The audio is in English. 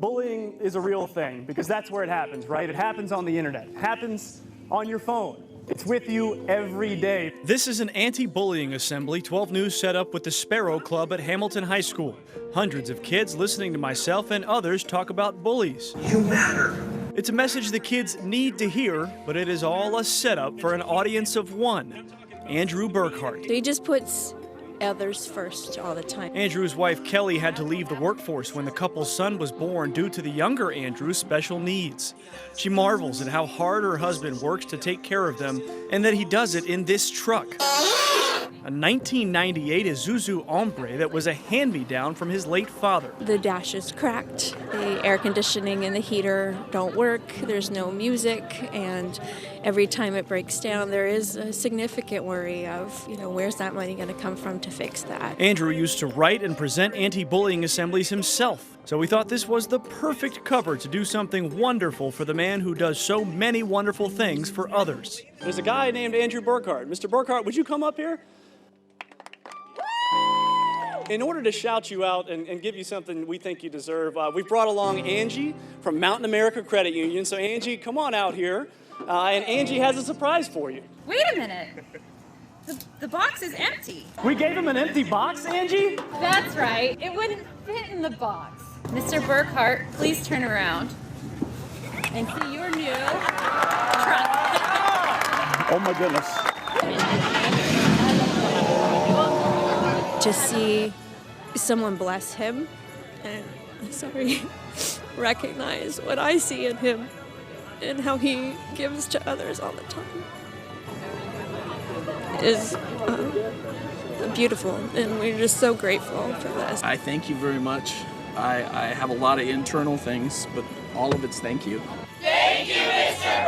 bullying is a real thing because that's where it happens, right? It happens on the internet. It happens on your phone. It's with you every day. This is an anti-bullying assembly 12 News set up with the Sparrow Club at Hamilton High School. Hundreds of kids listening to myself and others talk about bullies. You matter. It's a message the kids need to hear, but it is all a setup for an audience of one. Andrew Burkhart. He just puts others first all the time. Andrew's wife Kelly had to leave the workforce when the couple's son was born due to the younger Andrew's special needs. She marvels at how hard her husband works to take care of them and that he does it in this truck. A 1998 Isuzu Ombre that was a hand-me-down from his late father. The dash is cracked. The air conditioning and the heater don't work. There's no music, and every time it breaks down, there is a significant worry of, where's that money going to come from to fix that? Andrew used to write and present anti-bullying assemblies himself, so we thought this was the perfect cover to do something wonderful for the man who does so many wonderful things for others. There's a guy named Andrew Burkhart. Mr. Burkhart, would you come up here? In order to shout you out and give you something we think you deserve, we brought along Angie from Mountain America Credit Union. So Angie, come on out here. And Angie has a surprise for you. Wait a minute. The box is empty. We gave him an empty box, Angie? That's right. It wouldn't fit in the box. Mr. Burkhart, please turn around and see your new truck. Oh my goodness. To see someone bless him and, recognize what I see in him and how he gives to others all the time is beautiful, and we're just so grateful for this. I thank you very much. I have a lot of internal things, but all of it's thank you. Thank you, Mr.